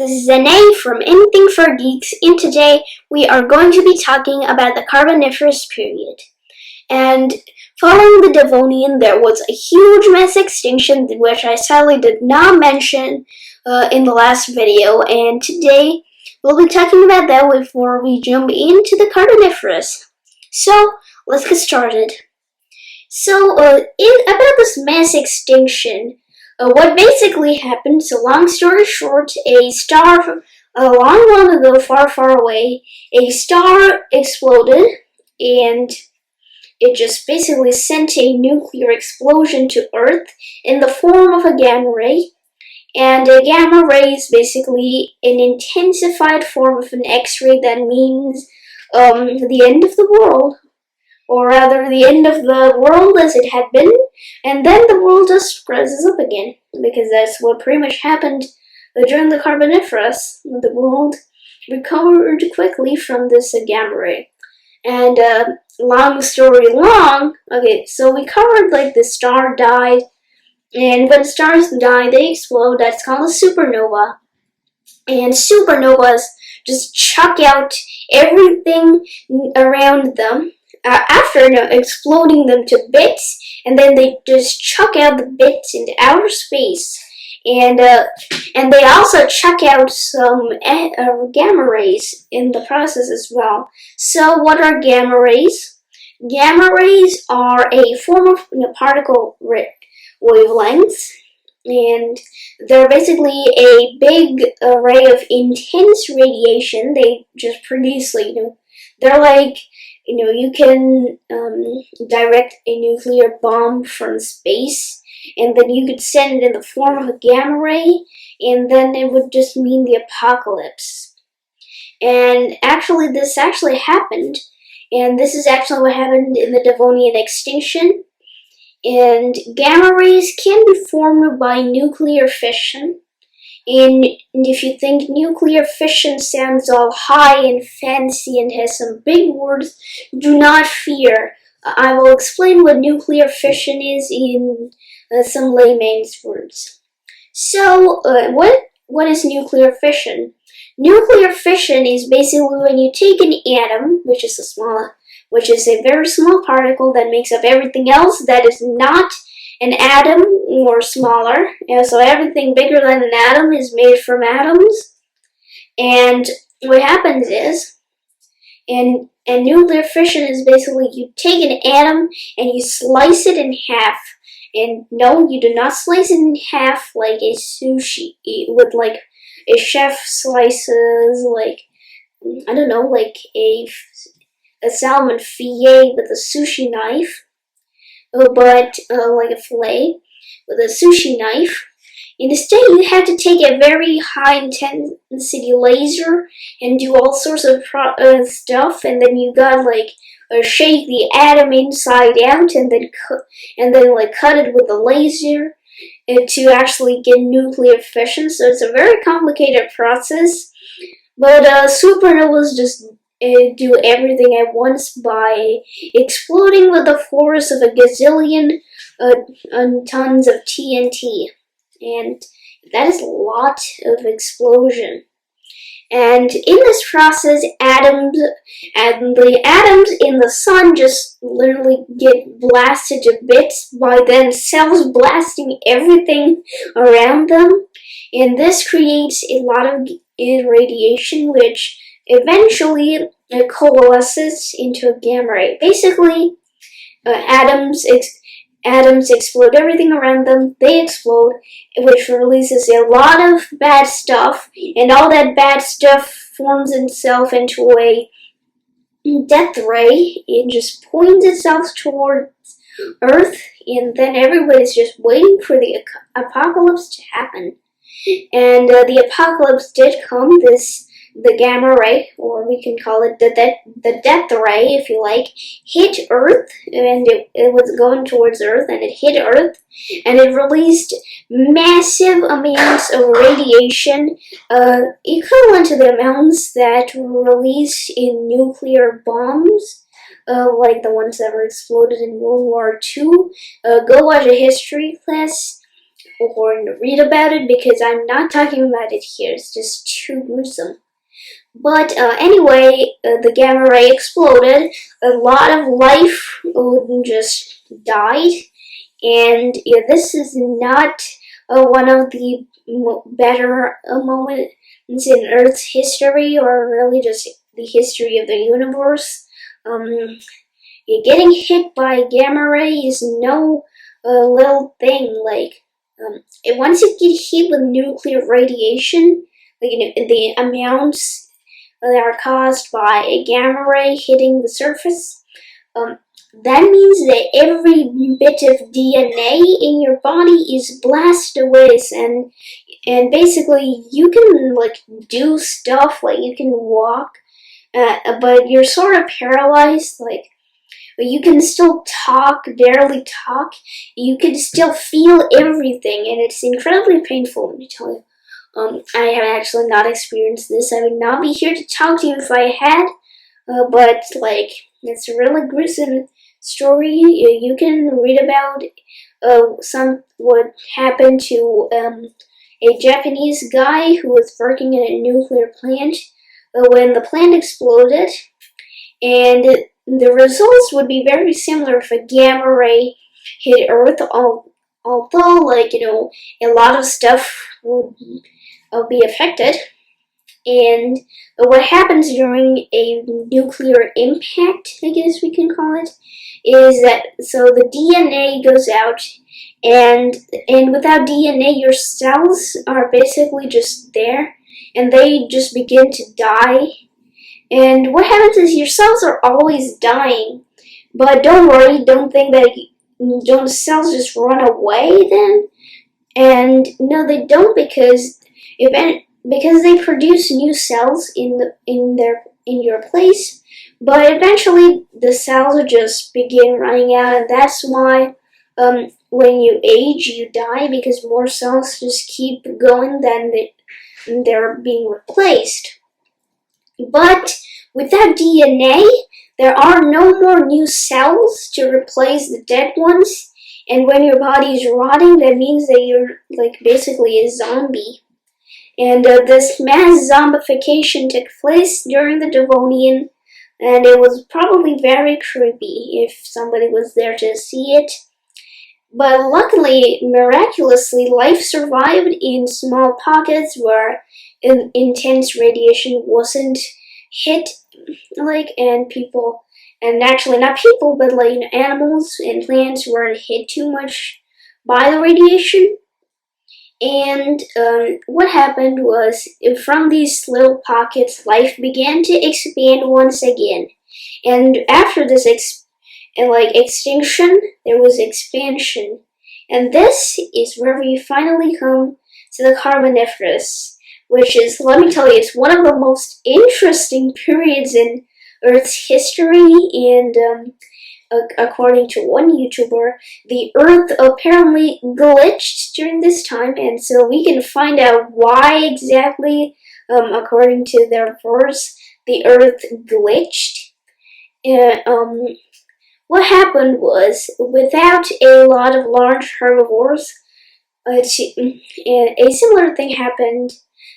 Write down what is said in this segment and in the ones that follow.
This is Zane from Anything for Geeks, and today we are going to be talking about the Carboniferous period. And following the Devonian, there was a huge mass extinction, which I sadly did not mention in the last video, and today we'll be talking about that before we jump into the Carboniferous. So, let's get started. So, about this mass extinction, what basically happened, so long story short, a star a long ago, far away, a star exploded, and it just basically sent a nuclear explosion to Earth in the form of a gamma ray. And a gamma ray is basically an intensified form of an X-ray that means the end of the world. Or rather, the end of the world as it had been, and then the world just rises up again, because that's what pretty much happened during the Carboniferous. The world recovered quickly from this gamma ray. And long story long, okay, so we covered like the star died, and when stars die, they explode. That's called a supernova. And supernovas just chuck out everything around them. After exploding them to bits, and then they just chuck out the bits into outer space, and they also chuck out some gamma rays in the process as well. So what are gamma rays? Gamma rays are a form of particle wavelengths, and they're basically a big array of intense radiation. They just produce, they're like, you can direct a nuclear bomb from space, and then you could send it in the form of a gamma ray, and then it would just mean the apocalypse. And actually, this actually happened, and this is actually what happened in the Devonian extinction. And gamma rays can be formed by nuclear fission. And if you think nuclear fission sounds all high and fancy and has some big words, do not fear. I will explain what nuclear fission is in some layman's words. So, what is nuclear fission? Nuclear fission is basically when you take an atom, which is a very small particle that makes up everything else that is not an atom or smaller. So everything bigger than an atom is made from atoms. And what happens is, and nuclear fission is basically you take an atom and you slice it in half. And no, you do not slice it in half like a sushi, with like a chef slices, like, I don't know, like a salmon fillet with a sushi knife. But like a fillet with a sushi knife. Instead, you have to take a very high intensity laser and do all sorts of stuff, and then you got shake the atom inside out, and then cut it with the laser to actually get nuclear fission. So it's a very complicated process. But supernovas just do everything at once by exploding with the force of a gazillion tons of TNT. And that is a lot of explosion. And in this process, the atoms in the sun just literally get blasted to bits by themselves blasting everything around them. And this creates a lot of radiation, which eventually coalesces into a gamma ray. Basically, atoms explode everything around them, they explode, which releases a lot of bad stuff, and all that bad stuff forms itself into a death ray. It just points itself towards Earth, and then everybody's just waiting for the apocalypse to happen. And the apocalypse did come. The gamma ray, or we can call it the death ray if you like, hit Earth, and it was going towards Earth, and it hit Earth, and it released massive amounts of radiation, equivalent to the amounts that were released in nuclear bombs, like the ones that were exploded in World War II. Go watch a history class or read about it because I'm not talking about it here. It's just too gruesome. But anyway, the gamma ray exploded. A lot of life just died, and this is not one of the better moments in Earth's history, or really just the history of the universe. Getting hit by gamma ray is no little thing. Like, once you get hit with nuclear radiation, like, the amounts that are caused by a gamma ray hitting the surface, that means that every bit of DNA in your body is blasted away, and basically you can like do stuff, like you can walk, but you're sort of paralyzed. Like, you can still talk, barely talk. You can still feel everything, and it's incredibly painful, let me tell you. I have actually not experienced this. I would not be here to talk to you if I had, but like, it's a really gruesome story. You can read about what happened to a Japanese guy who was working in a nuclear plant when the plant exploded, and the results would be very similar if a gamma ray hit Earth, although, like, a lot of stuff would be affected. And what happens during a nuclear impact, I guess we can call it, is that so the DNA goes out, and without DNA, your cells are basically just there, and they just begin to die. And what happens is your cells are always dying, but don't worry, don't think that don't cells just run away then. And no, they don't, because they produce new cells in your place, but eventually the cells just begin running out, and that's why when you age, you die, because more cells just keep going than they're being replaced. But without DNA, there are no more new cells to replace the dead ones, and when your body is rotting, that means that you're like basically a zombie. And this mass zombification took place during the Devonian, and it was probably very creepy if somebody was there to see it. But luckily, miraculously, life survived in small pockets where intense radiation wasn't hit, like, and people, and actually not people, but like animals and plants weren't hit too much by the radiation. And what happened was, from these little pockets, life began to expand once again. And after this extinction, there was expansion. And this is where we finally come to the Carboniferous, which is, let me tell you, it's one of the most interesting periods in Earth's history. And according to one YouTuber, the Earth apparently glitched during this time, and so we can find out why exactly, according to their verse, the Earth glitched. What happened was, without a lot of large herbivores, a similar thing happened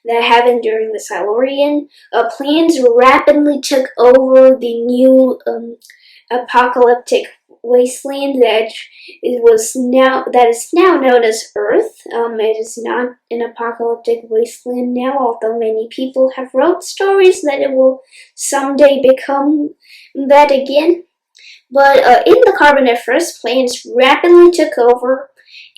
during the Silurian. Plants rapidly took over the new apocalyptic wasteland that is now known as Earth. It is not an apocalyptic wasteland now, although many people have wrote stories that it will someday become that again. But in the Carboniferous, plants rapidly took over,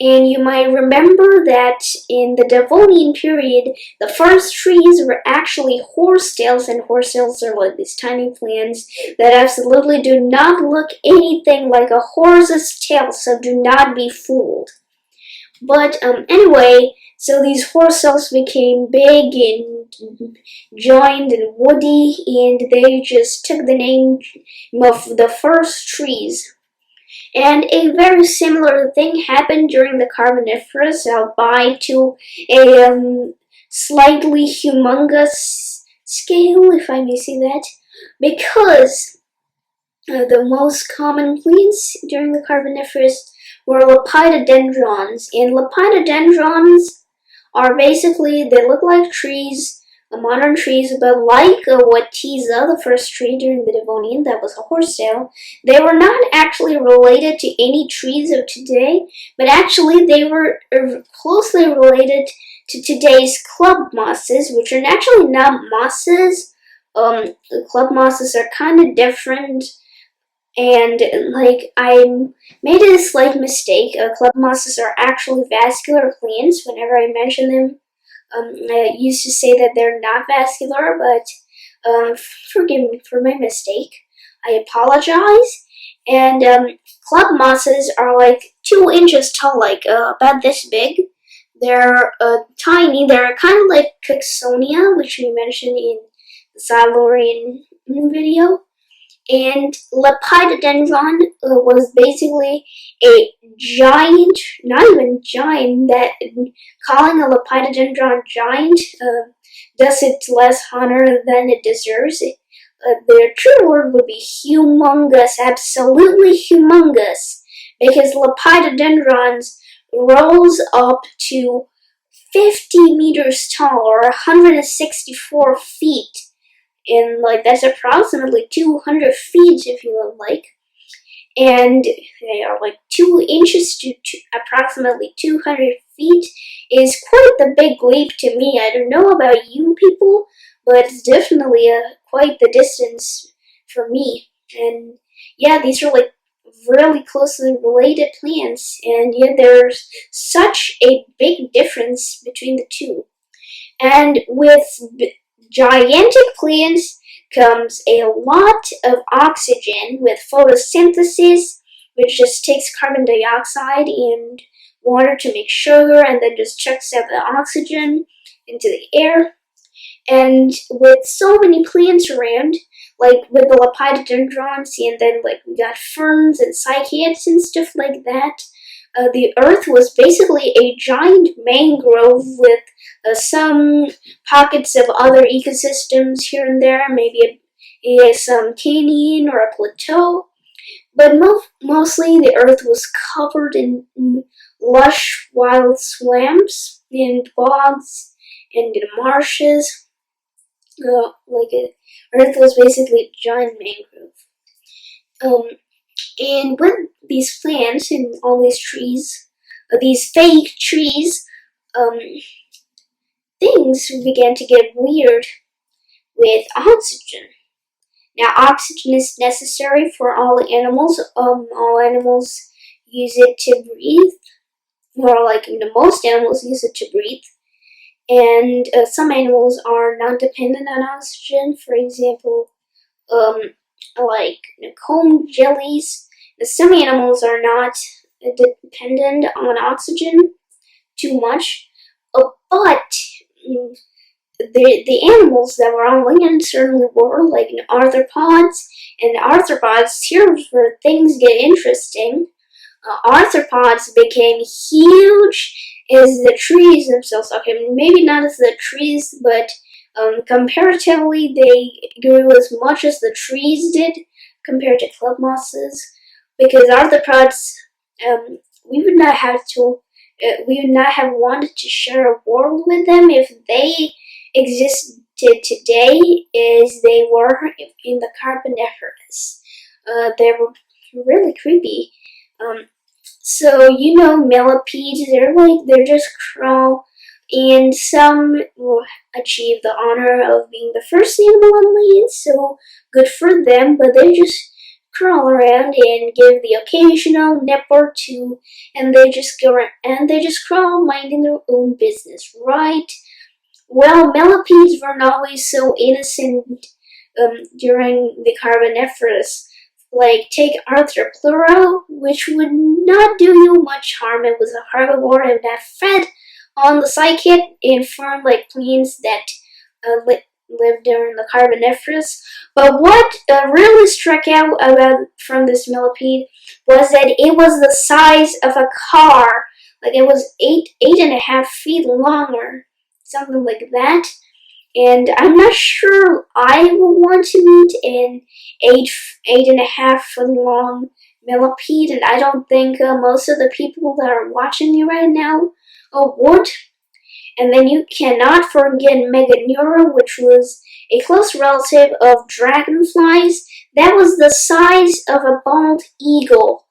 and you might remember that in the Devonian period, the first trees were actually horsetails, and horsetails are like these tiny plants that absolutely do not look anything like a horse's tail, so do not be fooled. But anyway, so these horsetails became big and joined and woody, and they just took the name of the first trees. And a very similar thing happened during the Carboniferous, albeit to a slightly humongous scale, if I may say that, because the most common plants during the Carboniferous were lepidodendrons. And lepidodendrons are basically, they look like trees, modern trees, but like Watiza, the first tree during the Devonian, that was a horsetail. They were not actually related to any trees of today, but actually they were closely related to today's club mosses, which are actually not mosses. The club mosses are kind of different, and like I made a slight mistake. Club mosses are actually vascular plants. Whenever I mention them, I used to say that they're not vascular, but forgive me for my mistake. I apologize. And club mosses are like 2 inches tall, like about this big. They're tiny. They're kind of like Cooksonia, which we mentioned in the Silurian video. And lepidodendron was basically a giant, not even giant, that calling a lepidodendron giant does it less honor than it deserves. The true word would be humongous, absolutely humongous, because lepidodendrons rose up to 50 meters tall, or 164 feet. And like that's approximately 200 feet if you would like, and they are like 2 inches to approximately 200 feet is quite the big leap to me. I don't know about you people, but it's definitely quite the distance for me. And yeah, these are like really closely related plants, and yet there's such a big difference between the two. And with gigantic plants comes a lot of oxygen with photosynthesis, which just takes carbon dioxide and water to make sugar and then just chucks out the oxygen into the air. And with so many plants around, like with the lepidodendrons, and then like we got ferns and cycads and stuff like that, the earth was basically a giant mangrove with some pockets of other ecosystems here and there, maybe some canyon or a plateau. But mostly the earth was covered in lush wild swamps and bogs and marshes. Earth was basically a giant mangrove. And with these plants and all these trees, these fake trees, things began to get weird with oxygen. Now, oxygen is necessary for all animals. All animals use it to breathe, or like most animals use it to breathe. And some animals are not dependent on oxygen. For example, like comb jellies. Some animals are not dependent on oxygen too much, but the animals that were on land certainly were, like arthropods. And arthropods, here's where things get interesting. Arthropods became huge as the trees themselves. Okay, maybe not as the trees, but comparatively they grew as much as the trees did compared to club mosses. Because arthropods, we would not have wanted to share a world with them if they existed today as they were in the Carboniferous. They were really creepy. So millipedes, they're just crawl, and some will achieve the honor of being the first animal on land, so good for them, but they just crawl around and give the occasional nip or two, and they just crawl minding their own business, right? Well, millipedes were not always so innocent during the Carboniferous. Like, take Arthropleura, which would not do you much harm. It was a herbivore and that fed on the cycad and fern-like plants that lived during the Carboniferous. But what really struck out from this millipede was that it was the size of a car. Like, it was 8.5 feet long or something like that. And I'm not sure I would want to meet an 8.5 foot long millipede, and I don't think most of the people that are watching me right now would. And then you cannot forget Meganeura, which was a close relative of dragonflies. That was the size of a bald eagle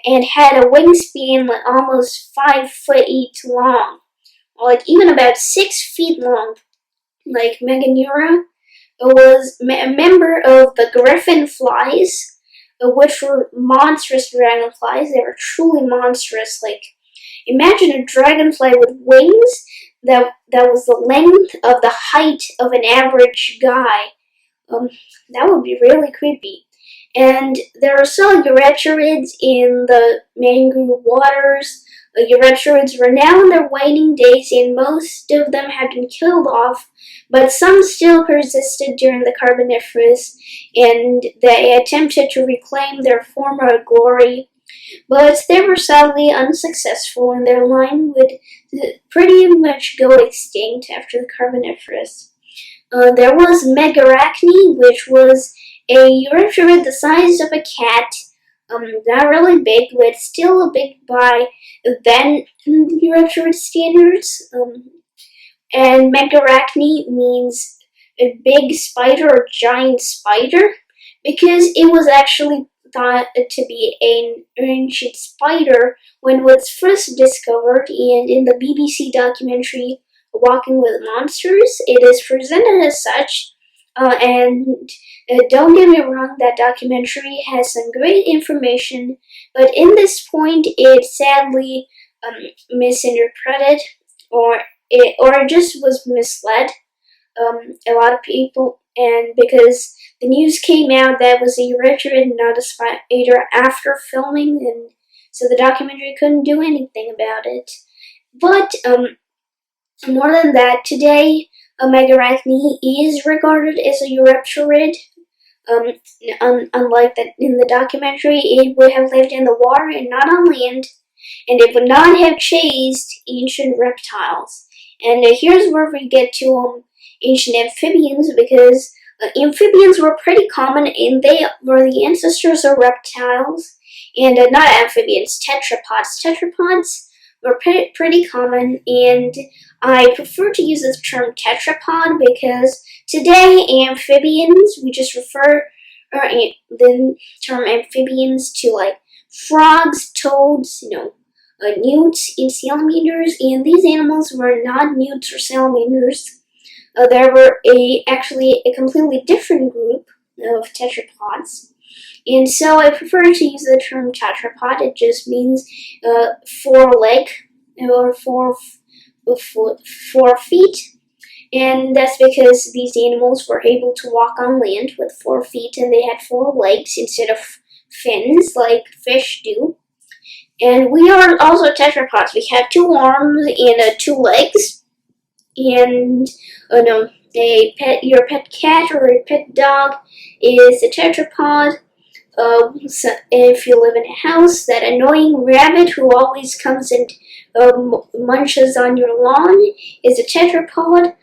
and had a wingspan like almost 5 feet long, or like even about 6 feet long. Like Meganeura was a member of the griffin flies, which were monstrous dragonflies. They were truly monstrous. Like, imagine a dragonfly with wings that was the length of the height of an average guy. That would be really creepy. And there are still eurypterids in the mangrove waters. Eurypterids were now in their waning days, and most of them had been killed off, but some still persisted during the Carboniferous, and they attempted to reclaim their former glory. But they were sadly unsuccessful, and their line would pretty much go extinct after the Carboniferous. There was Megarachne, which was a eurypterid the size of a cat. Not really big, but still big by then eurypterid standards. And Megarachne means a big spider or giant spider because it was actually thought to be an ancient spider when it was first discovered, and in the BBC documentary Walking with Monsters, it is presented as such. And don't get me wrong, that documentary has some great information, but in this point, it sadly misinterpreted, or it just was misled. A lot of people, and because the news came out that was a eurypterid, not a spider, after filming, and so the documentary couldn't do anything about it. But more than that, today Megarachne is regarded as a eurypterid. Unlike that in the documentary, it would have lived in the water and not on land, and it would not have chased ancient reptiles. And here's where we get to ancient amphibians, because amphibians were pretty common, and they were the ancestors of reptiles, and not amphibians, tetrapods. Tetrapods were pretty common, and I prefer to use the term tetrapod because today amphibians, we just refer the term amphibians to like frogs, toads, newts, and salamanders, and these animals were not newts or salamanders. There were actually a completely different group of tetrapods. And so I prefer to use the term tetrapod. It just means 4 leg or 4 feet. And that's because these animals were able to walk on land with 4 feet, and they had 4 legs instead of fins like fish do. And we are also tetrapods. We have 2 arms and 2 legs. And your pet cat or a pet dog is a tetrapod. So if you live in a house, that annoying rabbit who always comes and munches on your lawn is a tetrapod.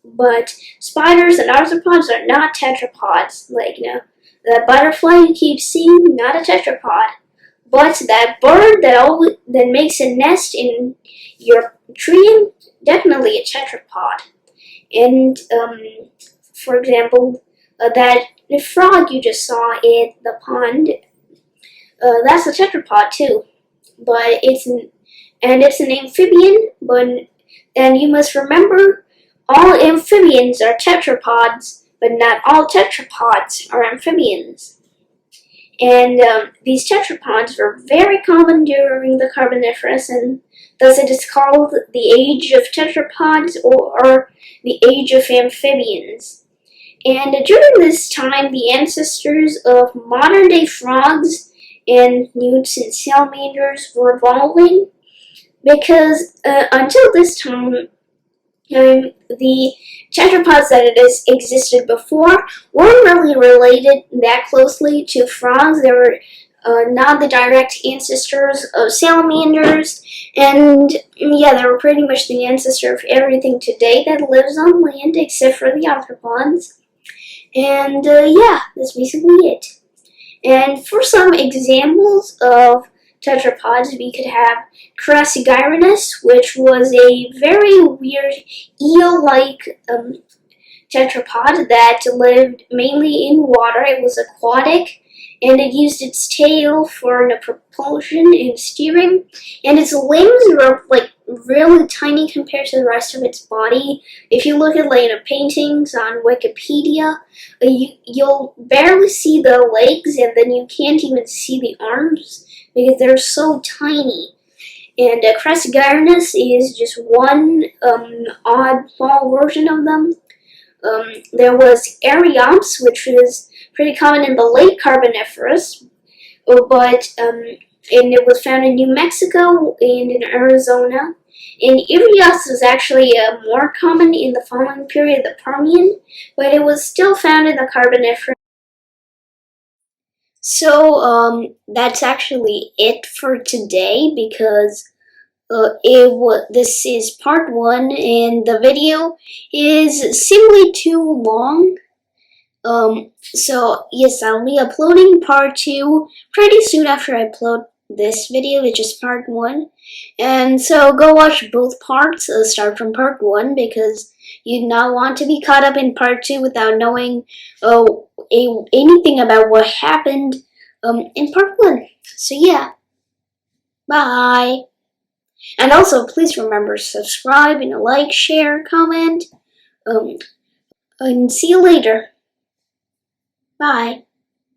But spiders and arthropods are not tetrapods. Like, the butterfly you keep seeing, not a tetrapod. But that bird that makes a nest in your tree, definitely a tetrapod. And for example, that frog you just saw in the pond, that's a tetrapod too. But it's an amphibian. And you must remember, all amphibians are tetrapods, but not all tetrapods are amphibians. And these tetrapods were very common during the Carboniferous, and thus it is called the age of tetrapods or the age of amphibians. And during this time, the ancestors of modern-day frogs and newts and salamanders were evolving, because until this time, the tetrapods that existed before weren't really related that closely to frogs. They were not the direct ancestors of salamanders, and yeah, they were pretty much the ancestor of everything today that lives on land except for the arthropods. And yeah, that's basically it. And for some examples of tetrapods, we could have Carboniferous, which was a very weird eel-like tetrapod that lived mainly in water. It was aquatic, and it used its tail for propulsion and steering, and its limbs were like really tiny compared to the rest of its body. If you look at later paintings on Wikipedia, you'll barely see the legs, and then you can't even see the arms because they're so tiny. And Carboniferous is just one oddball version of them. There was Ariops, which was pretty common in the late Carboniferous, but and it was found in New Mexico and in Arizona. And Irios was actually more common in the following period, the Permian, but it was still found in the Carboniferous. So that's actually it for today because this is part 1, and the video is simply too long. So yes, I'll be uploading part 2 pretty soon after I upload this video, which is part 1. And so go watch both parts. Start from part 1 because you not want to be caught up in part 2 without knowing anything about what happened in part 1. So yeah, bye. And also, please remember to subscribe and like, share, comment, and see you later. Bye.